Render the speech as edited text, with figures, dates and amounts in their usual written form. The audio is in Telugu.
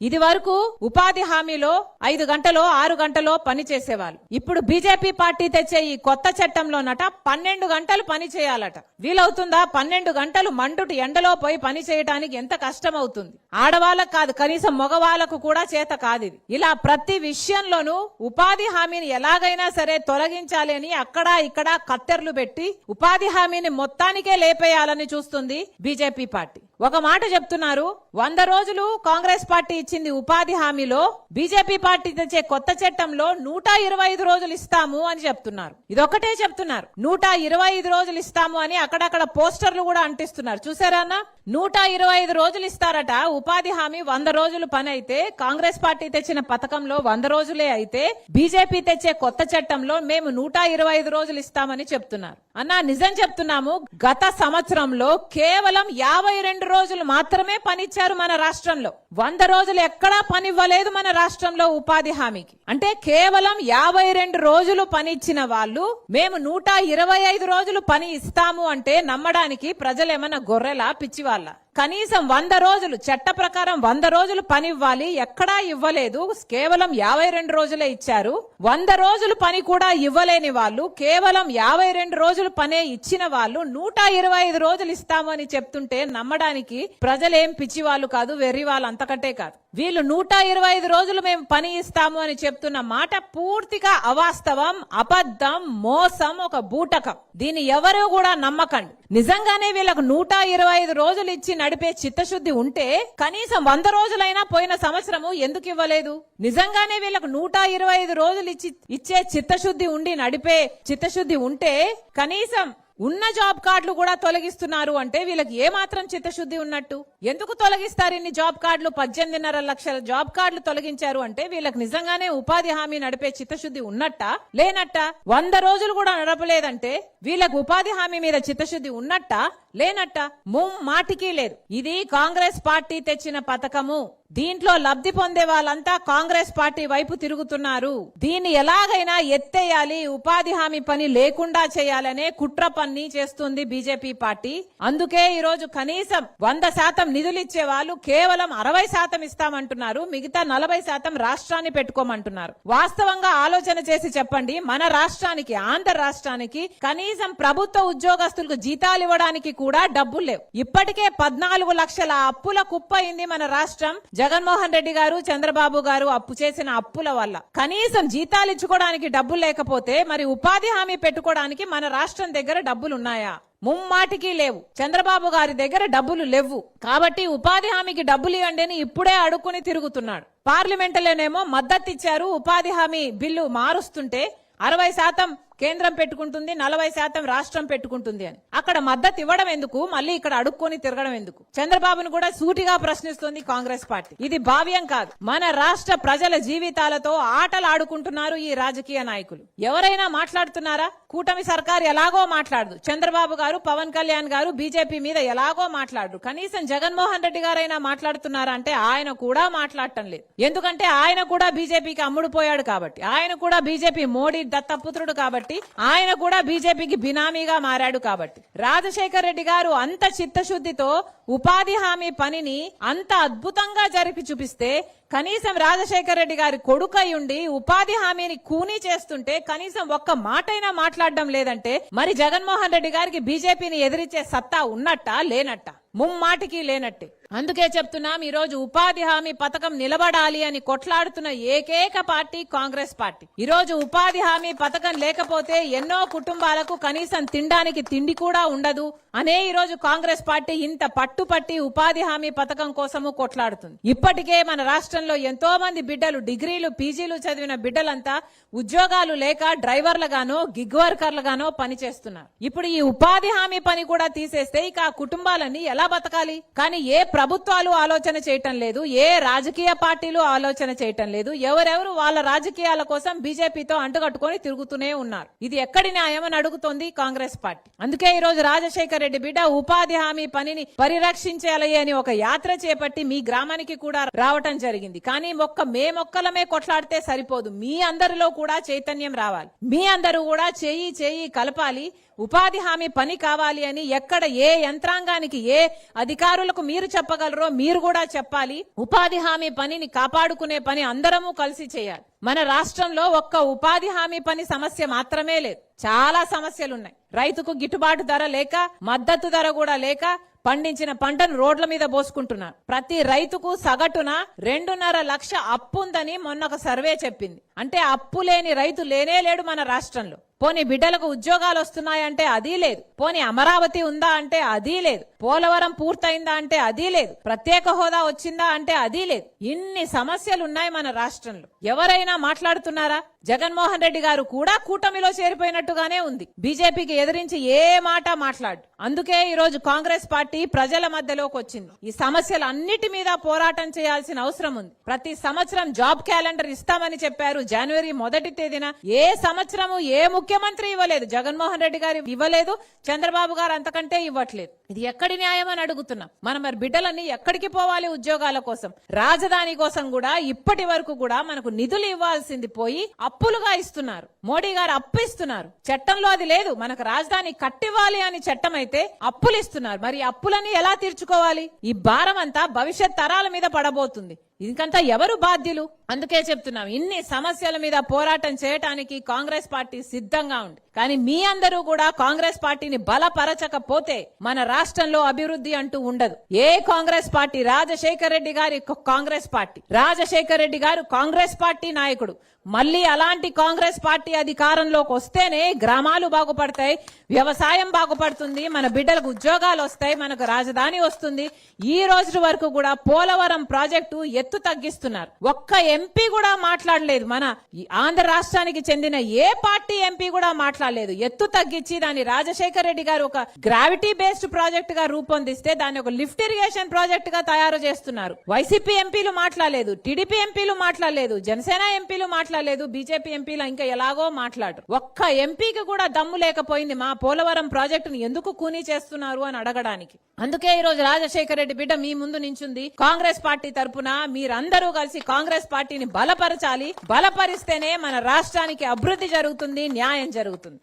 ఇది వరకు ఉపాధి హామీలో 5 గంటలో 6 గంటలో పని చేసేవాళ్ళు. ఇప్పుడు బీజేపీ పార్టీ తెచ్చే ఈ కొత్త చట్టంలోనట 12 గంటలు పని చేయాలట. వీలవుతుందా? 12 గంటలు మండుటి ఎండలో పోయి పని చేయడానికి ఎంత కష్టం అవుతుంది. ఆడవాళ్ళకు కాదు, కనీసం మగవాళ్లకు కూడా చేత కాదు ఇది. ఇలా ప్రతి విషయంలోనూ ఉపాధి హామీని ఎలాగైనా సరే తొలగించాలి అని అక్కడ ఇక్కడ కత్తెర్లు పెట్టి ఉపాధి హామీని మొత్తానికే లేపేయాలని చూస్తుంది బీజేపీ పార్టీ. ఒక మాట చెప్తున్నారు, 100 రోజులు కాంగ్రెస్ పార్టీ ఇచ్చింది ఉపాధి హామీలో, బీజేపీ పార్టీ తెచ్చే కొత్త చట్టంలో 125 రోజులు ఇస్తాము అని చెప్తున్నారు. ఇదొక్కటే చెప్తున్నారు, 125 రోజులు ఇస్తాము అని అక్కడక్కడ పోస్టర్లు కూడా అంటిస్తున్నారు. చూసారా అన్న, 125 రోజులు ఇస్తారట. ఉపాధి హామీ 100 రోజులు పని అయితే, కాంగ్రెస్ పార్టీ తెచ్చిన పథకంలో 100 రోజులే అయితే, బీజేపీ తెచ్చే కొత్త చట్టంలో మేము 125 రోజులు ఇస్తామని చెప్తున్నారు. అన్న నిజం చెప్తున్నాము, గత సంవత్సరంలో కేవలం 52 రోజులు మాత్రమే పనిచ్చారు మన రాష్ట్రంలో. 100 రోజులు ఎక్కడా పని ఇవ్వలేదు మన రాష్ట్రంలో ఉపాధి హామీకి. అంటే కేవలం 52 రోజులు పని ఇచ్చిన వాళ్ళు మేము 125 రోజులు పని ఇస్తాము అంటే నమ్మడానికి ప్రజలేమన్నా గొర్రెలా పిచ్చివాళ్ళ? కనీసం 100 రోజులు చట్ట ప్రకారం 100 రోజులు పని ఇవ్వాలి, ఎక్కడా ఇవ్వలేదు. కేవలం 52 రోజులే ఇచ్చారు. 100 రోజులు పని కూడా ఇవ్వలేని వాళ్ళు, కేవలం 52 రోజులు పనే ఇచ్చిన వాళ్ళు 125 రోజులు ఇస్తాము అని చెప్తుంటే నమ్మడానికి ప్రజలేం పిచ్చి వాళ్ళు కాదు, వెర్రి వాళ్ళు అంతకంటే కాదు. వీళ్ళు 125 రోజులు మేము పని ఇస్తాము అని చెప్తున్న మాట పూర్తిగా అవాస్తవం, అబద్ధం, మోసం, ఒక బూటకం. దీన్ని ఎవరు కూడా నమ్మకండి. నిజంగానే వీళ్ళకు 125 రోజులు ఇచ్చి నడిపే చిత్తశుద్ధి ఉంటే కనీసం 100 రోజులైనా పోయిన సంవత్సరము ఎందుకు ఇవ్వలేదు? నిజంగానే వీళ్ళకు 125 రోజులు ఇచ్చే చిత్తశుద్ధి ఉండి నడిపే చిత్తశుద్ధి ఉంటే కనీసం ఉన్న జాబ్ కార్డులు కూడా తొలగిస్తున్నారు అంటే వీళ్ళకి ఏమాత్రం చిత్తశుద్ధి ఉన్నట్టు? ఎందుకు తొలగిస్తారు ఇన్ని జాబ్ కార్డులు? 18.5 లక్షల జాబ్ కార్డులు తొలగించారు అంటే వీళ్ళకి నిజంగానే ఉపాధి హామీ నడిపే చిత్తశుద్ధి ఉన్నట్టా లేనట్టా? 100 రోజులు కూడా నడపలేదంటే వీళ్ళకు ఉపాధి హామీ మీద చిత్తశుద్ధి ఉన్నట్టా లేనట్టా? మాటికి లేదు. ఇది కాంగ్రెస్ పార్టీ తెచ్చిన పథకము. దీంట్లో లబ్ధి పొందే వాళ్ళంతా కాంగ్రెస్ పార్టీ వైపు తిరుగుతున్నారు. దీన్ని ఎలాగైనా ఎత్తేయాలి, ఉపాధి హామీ పని లేకుండా చేయాలనే కుట్ర పన్ని చేస్తుంది బీజేపీ పార్టీ. అందుకే ఈ రోజు కనీసం 100% నిధులు ఇచ్చే వాళ్ళు కేవలం 60% ఇస్తామంటున్నారు, మిగతా 40% రాష్ట్రాన్ని పెట్టుకోమంటున్నారు. వాస్తవంగా ఆలోచన చేసి చెప్పండి, మన రాష్ట్రానికి, ఆంధ్ర రాష్ట్రానికి కనీసం ప్రభుత్వ ఉద్యోగస్తులకు జీతాలు ఇవ్వడానికి కూడా డబ్బులు లేవు. ఇప్పటికే 14 లక్షల అప్పుల కుప్ప అయింది మన రాష్ట్రం. జగన్మోహన్ రెడ్డి గారు, చంద్రబాబు గారు అప్పు చేసిన అప్పుల వల్ల కనీసం జీతాలు ఇచ్చుకోవడానికి డబ్బులు లేకపోతే మరి ఉపాధి హామీ పెట్టుకోవడానికి మన రాష్ట్రం దగ్గర డబ్బులు ఉన్నాయా? ముమ్మాటికి లేవు. చంద్రబాబు గారి దగ్గర డబ్బులు లేవు. కాబట్టి ఉపాధి హామీకి డబ్బులు ఇవ్వండి అని ఇప్పుడే అడుక్కుని తిరుగుతున్నాడు. పార్లమెంటులోనేమో మద్దతు ఇచ్చారు, ఉపాధి హామీ బిల్లు మారుస్తుంటే 60% కేంద్రం పెట్టుకుంటుంది, 40% రాష్ట్రం పెట్టుకుంటుంది అని. అక్కడ మద్దతు ఇవ్వడం ఎందుకు, మళ్ళీ ఇక్కడ అడుక్కొని తిరగడం ఎందుకు? చంద్రబాబును కూడా సూటిగా ప్రశ్నిస్తుంది కాంగ్రెస్ పార్టీ. ఇది భావ్యం కాదు. మన రాష్ట్ర ప్రజల జీవితాలతో ఆటలు ఆడుకుంటున్నారు ఈ రాజకీయ నాయకులు. ఎవరైనా మాట్లాడుతున్నారా? కూటమి సర్కార్ ఎలాగో మాట్లాడదు, చంద్రబాబు గారు, పవన్ కళ్యాణ్ గారు బీజేపీ మీద ఎలాగో మాట్లాడరు. కనీసం జగన్మోహన్ రెడ్డి గారైనా మాట్లాడుతున్నారా అంటే ఆయన కూడా మాట్లాడటం లేదు. ఎందుకంటే ఆయన కూడా బీజేపీకి అమ్ముడుపోయాడు కాబట్టి, ఆయన కూడా బీజేపీ మోడీ దత్తపుత్రుడు కాబట్టి, ఆయన కూడా బీజేపీకి బినామీగా మారాడు కాబట్టి. రాజశేఖర్ రెడ్డి గారు అంత చిత్తశుద్ధితో ఉపాధి హామీ పనిని అంత అద్భుతంగా జరిపి చూపిస్తే కనీసం రాజశేఖర్ రెడ్డి గారి కొడుకై ఉండి ఉపాధి హామీని కూనీ చేస్తుంటే కనీసం ఒక్క మాటైనా మాట్లాడడం లేదంటే మరి జగన్మోహన్ రెడ్డి గారికి బీజేపీని ఎదిరించే సత్తా ఉన్నట్టా లేనట్టా? ముమ్మాటికి లేనట్టే. అందుకే చెప్తున్నాం, ఈ రోజు ఉపాధి హామీ పథకం నిలబడాలి అని కొట్లాడుతున్న ఏకైక పార్టీ కాంగ్రెస్ పార్టీ. ఈ రోజు ఉపాధి హామీ పథకం లేకపోతే ఎన్నో కుటుంబాలకు కనీసం తినడానికి తిండి కూడా ఉండదు అనే ఈ రోజు కాంగ్రెస్ పార్టీ ఇంత పట్టుపట్టి ఉపాధి హామీ పథకం కోసము కొట్లాడుతుంది. ఇప్పటికే మన రాష్ట్రంలో ఎంతో మంది బిడ్డలు డిగ్రీలు, పీజీలు చదివిన బిడ్డలంతా ఉద్యోగాలు లేక డ్రైవర్లుగానో, గిగ్ వర్కర్లుగానో పనిచేస్తున్నారు. ఇప్పుడు ఈ ఉపాధి హామీ పని కూడా తీసేస్తే ఇక ఆ కుటుంబాలన్నీ ఎలా బతకాలి? కానీ ఏ ప్రభుత్వాలు ఆలోచన చేయటం లేదు, ఏ రాజకీయ పార్టీలు ఆలోచన చేయటం లేదు. ఎవరెవరు వాళ్ళ రాజకీయాల కోసం బీజేపీతో అంటుకట్టుకొని తిరుగుతూనే ఉన్నారు. ఇది ఎక్కడి న్యాయం అని అడుగుతోంది కాంగ్రెస్ పార్టీ. అందుకే ఈ రోజు రాజశేఖర్ రెడ్డి బిడ్డ ఉపాధి హామీ పనిని పరిరక్షించాలి అని ఒక యాత్ర చేపట్టి మీ గ్రామానికి కూడా రావటం జరిగింది. కానీ మేమొక్కలమే కొట్లాడితే సరిపోదు, మీ అందరిలో కూడా చైతన్యం రావాలి. మీ అందరూ కూడా చేయి కలపాలి. ఉపాధి హామీ పని కావాలి అని ఎక్కడ ఏ యంత్రాంగానికి, ఏ అధికారులకు మీరు చెప్పగలరో మీరు కూడా చెప్పాలి. ఉపాధి హామీ పనిని కాపాడుకునే పని అందరము కలిసి చేయాలి. మన రాష్ట్రంలో ఒక్క ఉపాధి హామీ పని సమస్య మాత్రమే లేదు, చాలా సమస్యలున్నాయి. రైతుకు గిట్టుబాటు ధర లేక, మద్దతు ధర కూడా లేక పండించిన పంటను రోడ్ల మీద పోసుకుంటున్నారు. ప్రతి రైతుకు సగటున 2.5 లక్ష అప్పు ఉందని మొన్న ఒక సర్వే చెప్పింది. అంటే అప్పు లేని రైతు లేనే లేడు మన రాష్ట్రంలో. పోనీ బిడ్డలకు ఉద్యోగాలు వస్తున్నాయంటే అది లేదు. పోనీ అమరావతి ఉందా అంటే అది లేదు. పోలవరం పూర్తయిందా అంటే అది లేదు. ప్రత్యేక హోదా వచ్చిందా అంటే అది లేదు. ఇన్ని సమస్యలు ఉన్నాయి మన రాష్ట్రంలో. ఎవరైనా మాట్లాడుతున్నారా? జగన్మోహన్ రెడ్డి గారు కూడా కూటమిలో చేరిపోయినట్టుగానే ఉంది. బీజేపీకి ఎదిరించి ఏ మాట మాట్లాడు. అందుకే ఈ రోజు కాంగ్రెస్ పార్టీ ప్రజల మధ్యలోకి వచ్చింది. ఈ సమస్యలు అన్నిటి మీద పోరాటం చేయాల్సిన అవసరం ఉంది. ప్రతి సంవత్సరం జాబ్ క్యాలెండర్ ఇస్తామని చెప్పారు. జనవరి 1వ తేదీన ఏ సంవత్సరము ఏ ముఖ్యమంత్రి ఇవ్వలేదు. జగన్మోహన్ రెడ్డి గారు ఇవ్వలేదు, చంద్రబాబు గారు అంతకంటే ఇవ్వట్లేదు. ఇది ఎక్కడి న్యాయం అని అడుగుతున్నాం. మనం మరి బిడ్డలన్నీ ఎక్కడికి పోవాలి ఉద్యోగాల కోసం? రాజధాని కోసం కూడా ఇప్పటి వరకు కూడా మనకు నిధులు ఇవ్వాల్సింది పోయి అప్పులుగా ఇస్తున్నారు. మోడీ గారు అప్పు ఇస్తున్నారు. చట్టంలో అది లేదు. మనకు రాజధాని కట్టివ్వాలి అని చట్టం అయితే అప్పులు ఇస్తున్నారు. మరి అప్పులని ఎలా తీర్చుకోవాలి? ఈ భారం అంతా భవిష్యత్ తరాల మీద పడబోతుంది. ఇంకంతా ఎవరు బాధ్యులు? అందుకే చెప్తున్నాం, ఇన్ని సమస్యల మీద పోరాటం చేయటానికి కాంగ్రెస్ పార్టీ సిద్ధంగా ఉంది. కానీ మీ అందరూ కూడా కాంగ్రెస్ పార్టీని బలపరచకపోతే మన రాష్ట్రంలో అభివృద్ధి అంటూ ఉండదు. ఏ కాంగ్రెస్ పార్టీ, రాజశేఖర్ రెడ్డి గారి కాంగ్రెస్ పార్టీ, రాజశేఖర్ రెడ్డి గారు కాంగ్రెస్ పార్టీ నాయకుడు. మళ్ళీ అలాంటి కాంగ్రెస్ పార్టీ అధికారంలోకి వస్తేనే గ్రామాలు బాగుపడతాయి, వ్యవసాయం బాగుపడుతుంది, మన బిడ్డలకు ఉద్యోగాలు వస్తాయి, మనకు రాజధాని వస్తుంది. ఈ రోజు వరకు కూడా పోలవరం ప్రాజెక్టు ఎత్తు తగ్గిస్తున్నారు. ఒక్క ఎంపీ కూడా మాట్లాడలేదు. మన ఆంధ్ర రాష్ట్రానికి చెందిన ఏ పార్టీ ఎంపీ కూడా మాట్లాడలేదు. ఎత్తు తగ్గించి దాన్ని రాజశేఖర్ రెడ్డి గారు ఒక గ్రావిటీ బేస్డ్ ప్రాజెక్ట్ గా రూపొందిస్తే దాన్ని ఒక లిఫ్ట్ ఇరిగేషన్ ప్రాజెక్ట్ గా తయారు చేస్తున్నారు. వైసీపీ ఎంపీలు మాట్లాడలేదు, టీడీపీ ఎంపీలు మాట్లాడలేదు, జనసేన ఎంపీలు మాట్లాడలేదు, బీజేపీ ఎంపీలు ఇంకా ఎలాగో మాట్లాడు. ఒక్క ఎంపీకి కూడా దమ్ము లేకపోయింది మా పోలవరం ప్రాజెక్టును ఎందుకు కూనీ చేస్తున్నారు అని అడగడానికి. అందుకే ఈ రోజు రాజశేఖర్ రెడ్డి బిడ్డ మీ ముందు నించుంది. కాంగ్రెస్ పార్టీ తరపున మీరందరూ కలిసి కాంగ్రెస్ పార్టీని బలపరచాలి. బలపరిస్తేనే మన రాష్ట్రానికి అభివృద్ధి జరుగుతుంది, న్యాయం జరుగుతుంది.